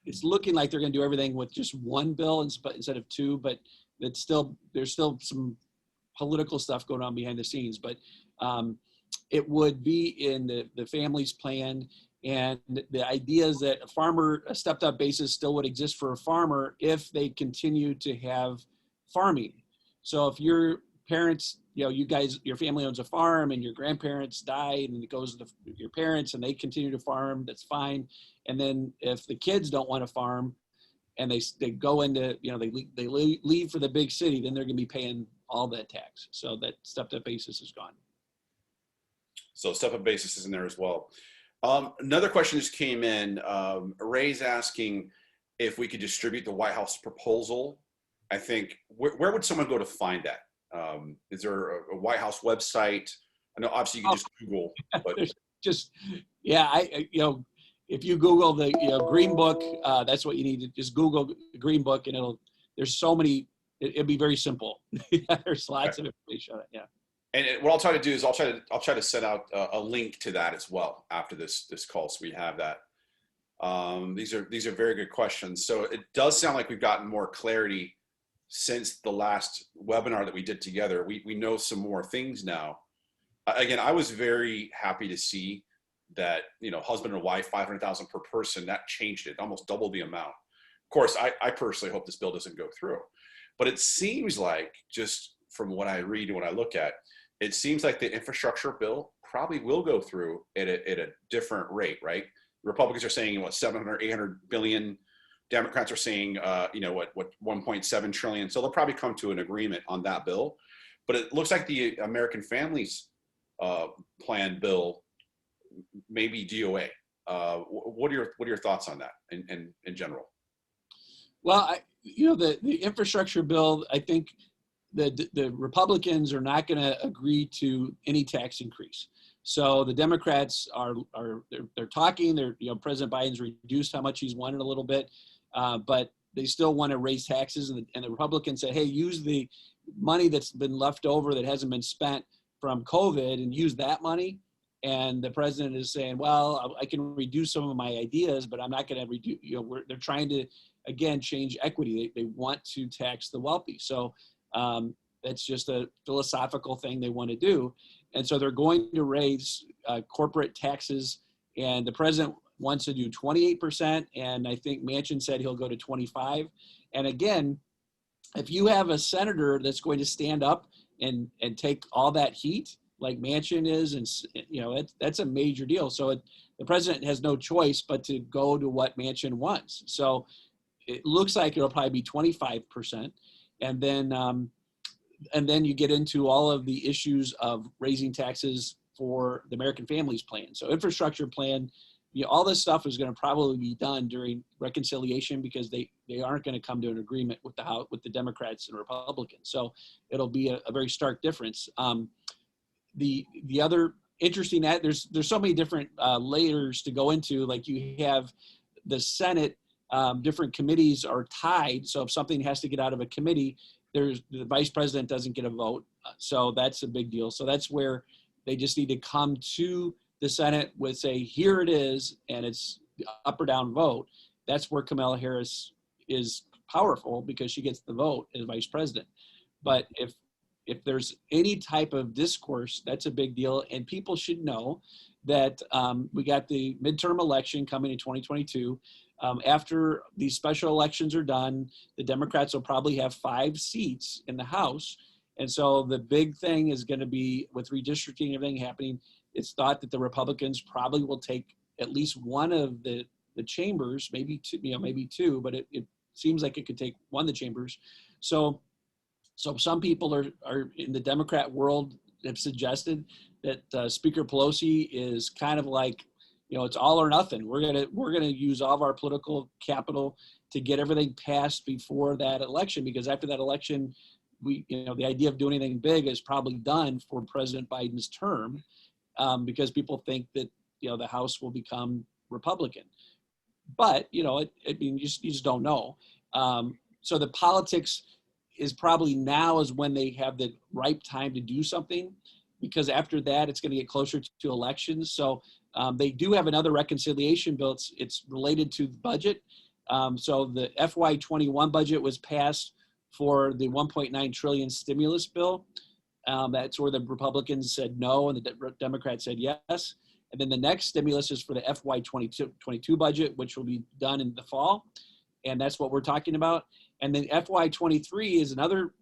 Speaker 2: it's looking like they're going to do everything with just one bill instead of two, but there's still some political stuff going on behind the scenes. But it would be in the families plan. And the idea is that a stepped up basis still would exist for a farmer if they continue to have farming. So if your parents, your family owns a farm and your grandparents died and it goes to your parents and they continue to farm, that's fine. And then if the kids don't want to farm and they go into, they leave for the big city, then they're going to be paying all that tax. So that stepped up basis is gone.
Speaker 1: So step up basis is in there as well. Another question just came in. Ray's asking if we could distribute the White House proposal. I think, where would someone go to find that? Is there a White House website? I know obviously you can just Google, but if you Google the Green Book, that's what you need to just Google Green Book, and there's so many. It'd be very simple. There's lots of information on it. Yeah. And what I'll try to do is I'll try to send out a link to that as well after this call, so we have that. These are very good questions. So it does sound like we've gotten more clarity since the last webinar that we did together. We know some more things now. Again, I was very happy to see that, husband and wife, 500,000 per person, that changed it, almost double the amount. Of course, I personally hope this bill doesn't go through, but it seems like, just from what I read and what I look at, it seems like the infrastructure bill probably will go through at a different rate, right? Republicans are saying, what, 700, 800 billion. Democrats are saying, what 1.7 trillion. So they'll probably come to an agreement on that bill. But it looks like the American Families Plan bill may be DOA. What are your thoughts on that in general?
Speaker 2: Well, the infrastructure bill, I think the Republicans are not going to agree to any tax increase. So the Democrats they're talking. President Biden's reduced how much he's wanted a little bit, but they still want to raise taxes. And the Republicans said, hey, use the money that's been left over that hasn't been spent from COVID and use that money. And the president is saying, well, I can reduce some of my ideas, but I'm not going to reduce. They're trying to, again, change equity. They want to tax the wealthy. So that's just a philosophical thing they want to do. And so they're going to raise corporate taxes. And the president wants to do 28%. And I think Manchin said he'll go to 25. And again, if you have a senator that's going to stand up and take all that heat, like Manchin is, and that's a major deal. So the president has no choice but to go to what Manchin wants. So it looks like it'll probably be 25%, and then you get into all of the issues of raising taxes for the American Families Plan. So infrastructure plan, all this stuff is going to probably be done during reconciliation, because they aren't going to come to an agreement with the Democrats and Republicans. So it'll be a very stark difference. The other interesting there's so many different layers to go into. Like, you have the Senate, different committees are tied. So if something has to get out of a committee, the vice president doesn't get a vote. So that's a big deal. So that's where they just need to come to the Senate with, say, here it is, and it's up or down vote. That's where Kamala Harris is powerful, because she gets the vote as vice president. But if there's any type of discourse, that's a big deal. And people should know that we got the midterm election coming in 2022. After these special elections are done, the Democrats will probably have 5 seats in the House. And so the big thing is going to be, with redistricting and everything happening, it's thought that the Republicans probably will take at least one of the chambers, maybe two, but it seems like it could take one of the chambers. So some people are in the Democrat world have suggested that Speaker Pelosi is kind of like, it's all or nothing. We're gonna use all of our political capital to get everything passed before that election, because after that election, the idea of doing anything big is probably done for President Biden's term, because people think that the House will become Republican. But you just don't know. So the politics is probably now is when they have the ripe time to do something, because after that it's going to get closer to elections. So they do have another reconciliation bill. It's related to the budget. So the FY21 budget was passed for the 1.9 trillion stimulus bill. That's where the Republicans said no and the Democrats said yes. And then the next stimulus is for the FY22 budget, which will be done in the fall. And that's what we're talking about. And then FY23 is another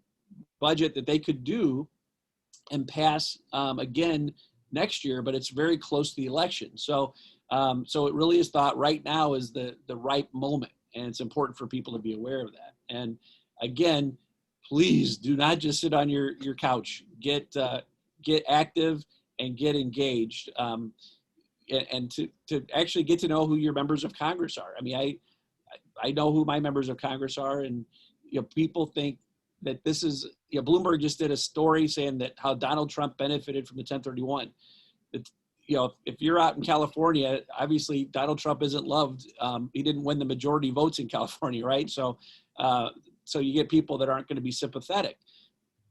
Speaker 2: budget that they could do and pass again next year, but it's very close to the election. So it really is thought right now is the right moment, and it's important for people to be aware of that. And again, please do not just sit on your couch. Get active and get engaged, and to actually get to know who your members of Congress are. I mean, I know who my members of Congress are, and people think that this is, Bloomberg just did a story saying that how Donald Trump benefited from the 1031. If you're out in California, obviously Donald Trump isn't loved. He didn't win the majority votes in California, right? So you get people that aren't going to be sympathetic.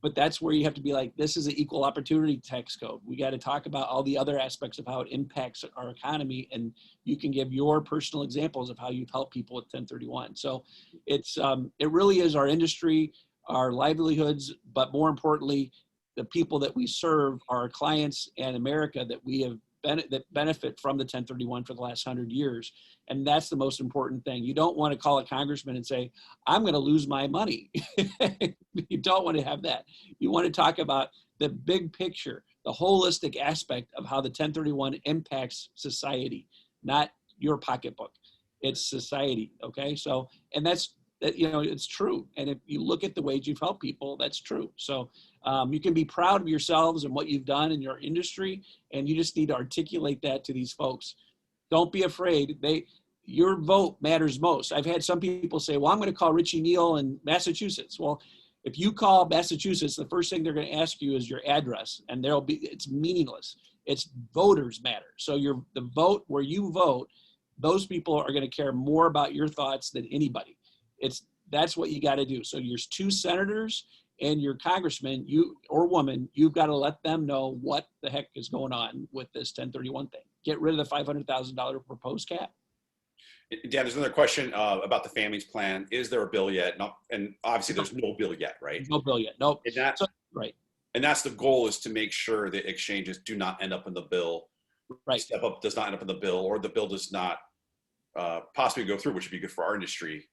Speaker 2: But that's where you have to be like, this is an equal opportunity tax code. We got to talk about all the other aspects of how it impacts our economy, and you can give your personal examples of how you've helped people with 1031. So it really is our industry, our livelihoods, but more importantly, the people that we serve, our clients and America that we have benefit from the 1031 for the last 100 years. And that's the most important thing. You don't want to call a congressman and say, I'm going to lose my money. You don't want to have that. You want to talk about the big picture, the holistic aspect of how the 1031 impacts society, not your pocketbook. It's society. Okay. So, and that's, it's true. And if you look at the ways you've helped people, that's true. So you can be proud of yourselves and what you've done in your industry, and you just need to articulate that to these folks. Don't be afraid. Your vote matters most. I've had some people say, well, I'm going to call Richie Neal in Massachusetts. Well, if you call Massachusetts, the first thing they're going to ask you is your address, and it's meaningless. It's voters matter. So the vote where you vote, those people are going to care more about your thoughts than anybody. That's what you got to do. So your 2 senators and your congressman, you or woman, you've got to let them know what the heck is going on with this 1031 thing. Get rid of the $500,000 proposed cap.
Speaker 1: Dan, there's another question about the families plan. Is there a bill yet? And obviously there's no bill yet, right?
Speaker 2: No bill yet. Nope.
Speaker 1: Right. And that's the goal, is to make sure that exchanges do not end up in the bill.
Speaker 2: Right.
Speaker 1: Step up does not end up in the bill, or the bill does not possibly go through, which would be good for our industry,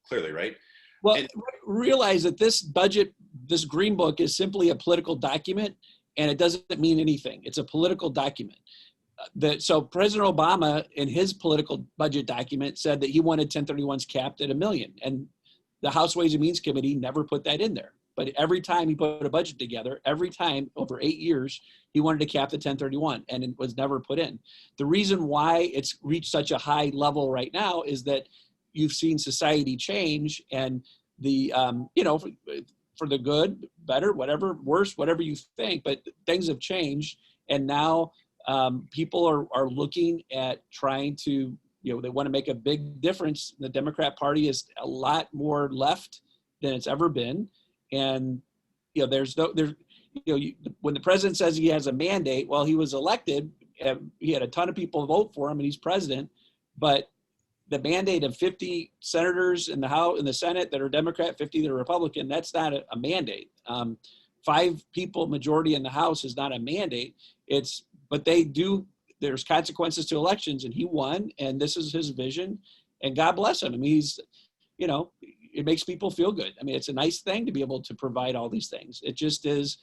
Speaker 1: clearly, right?
Speaker 2: Well, realize that this green book is simply a political document, and it doesn't mean anything. It's a political document. So President Obama, in his political budget document, said that he wanted 1031s capped at $1 million, and the House Ways and Means Committee never put that in there. But every time he put a budget together, every time over 8 years, he wanted to cap the 1031, and it was never put in. The reason why it's reached such a high level right now is that you've seen society change, and the for the good, better, whatever, worse, whatever you think, but things have changed, and now people are looking at trying to, they want to make a big difference. The Democrat Party is a lot more left than it's ever been, and when the president says he has a mandate, well, he was elected, he had a ton of people vote for him, and he's president, but the mandate of 50 senators in the House, in the Senate that are Democrat, 50 that are Republican, that's not a mandate. 5 people majority in the House is not a mandate. But there's consequences to elections, and he won, and this is his vision, and God bless him. I mean, it makes people feel good. I mean, it's a nice thing to be able to provide all these things. It just is,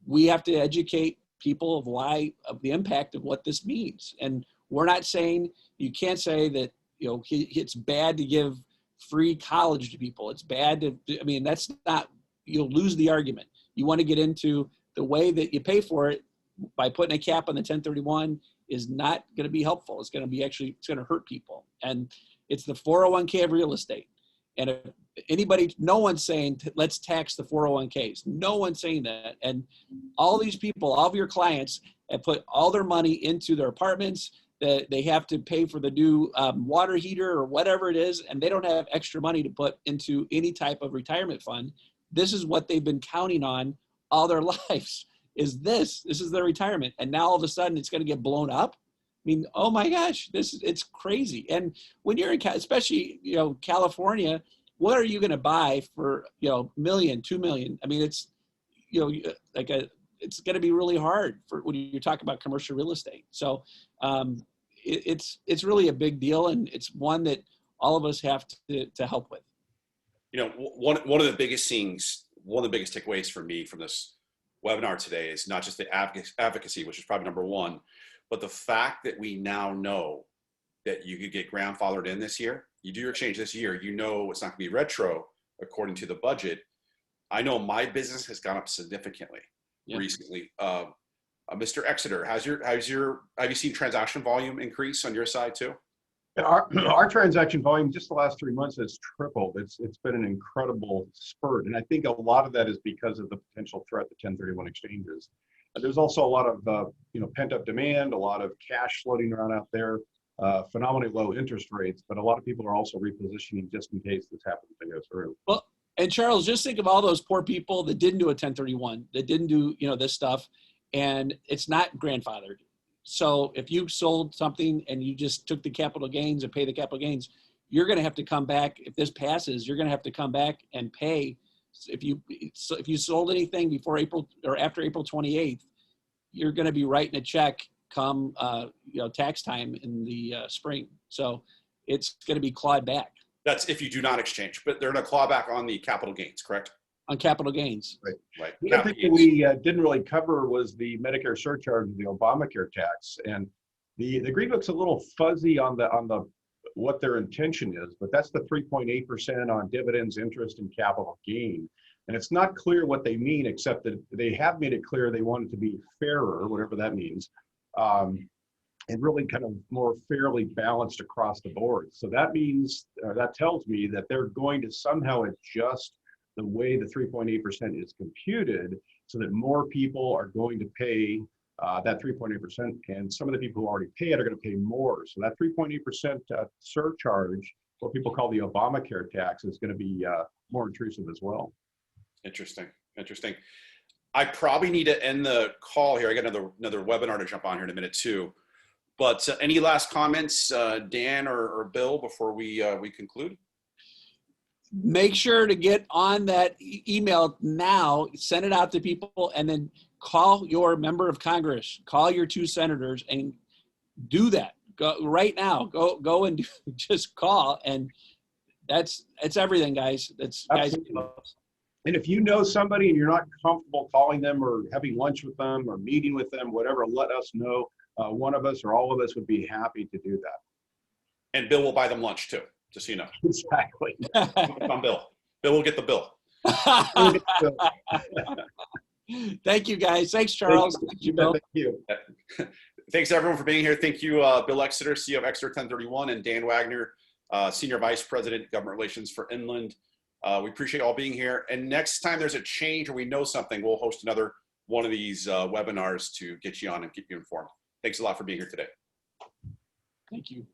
Speaker 2: we have to educate people of the impact of what this means. And we're not saying, you can't say that, it's bad to give free college to people. It's bad that's not, you'll lose the argument. You want to get into the way that you pay for it by putting a cap on the 1031 is not going to be helpful. It's going to be it's going to hurt people. And it's the 401k of real estate. And if no one's saying, let's tax the 401ks. No one's saying that. And all these people, all of your clients have put all their money into their apartments, that they have to pay for the new water heater or whatever it is, and they don't have extra money to put into any type of retirement fund. This is what they've been counting on all their lives. This is their retirement, and now all of a sudden it's going to get blown up. I mean, oh my gosh, it's crazy. And when you're in, especially California, what are you going to buy for $1 million, $2 million? I mean, it's it's going to be really hard for when you talk about commercial real estate. So it's really a big deal, and it's one that all of us have to help with.
Speaker 1: One of the biggest things, one of the biggest takeaways for me from this webinar today is not just the advocacy, which is probably number one, but the fact that we now know that you could get grandfathered in this year. You do your exchange this year, it's not going to be retro according to the budget. I know my business has gone up significantly recently. Mr. Exeter, have you seen transaction volume increase on your side too?
Speaker 3: Our transaction volume just the last 3 months has tripled. It's been an incredible spurt, and I think a lot of that is because of the potential threat to 1031 exchanges. There's also a lot of pent up demand, a lot of cash floating around out there, phenomenally low interest rates, but a lot of people are also repositioning just in case this happens to go through.
Speaker 2: Well, and Charles, just think of all those poor people that didn't do a 1031, that didn't do this stuff, and it's not grandfathered. So if you sold something and you just took the capital gains and pay the capital gains, you're going to have to come back. If this passes, you're going to have to come back and pay. If you sold anything before April or after April 28th, you're going to be writing a check come tax time in the spring. So it's going to be clawed back.
Speaker 1: That's if you do not exchange, but they're going to claw back on the capital gains, correct?
Speaker 2: On capital gains.
Speaker 1: Right.
Speaker 3: The other thing that we didn't really cover was the Medicare surcharge and the Obamacare tax. And the Green Book's a little fuzzy on the what their intention is, but that's the 3.8% on dividends, interest, and capital gain. And it's not clear what they mean, except that they have made it clear they want it to be fairer, whatever that means, and really kind of more fairly balanced across the board. So that means, that tells me that they're going to somehow adjust the way the 3.8% is computed so that more people are going to pay that 3.8%, and some of the people who already pay it are going to pay more. So that 3.8% surcharge, what people call the Obamacare tax, is going to be more intrusive as well.
Speaker 1: Interesting. I probably need to end the call here. I got another webinar to jump on here in a minute too. But any last comments, Dan or Bill, before we conclude?
Speaker 2: Make sure to get on that email now, send it out to people, and then call your member of Congress, call your 2 senators, and do that. Go right now. Go and just call, and it's everything, guys.
Speaker 3: Absolutely. And if you know somebody and you're not comfortable calling them or having lunch with them or meeting with them, whatever, let us know. One of us or all of us would be happy to do that.
Speaker 1: And Bill will buy them lunch too, just so you know.
Speaker 3: Exactly.
Speaker 1: On Bill. Bill will get the bill.
Speaker 2: Thank you, guys. Thanks, Charles. Thank you, Bill.
Speaker 3: Thank you.
Speaker 1: Thanks, everyone, for being here. Thank you, Bill Exeter, CEO of Exeter 1031, and Dan Wagner, Senior Vice President, Government Relations for Inland. We appreciate all being here. And next time there's a change or we know something, we'll host another one of these webinars to get you on and keep you informed. Thanks a lot for being here today.
Speaker 2: Thank you.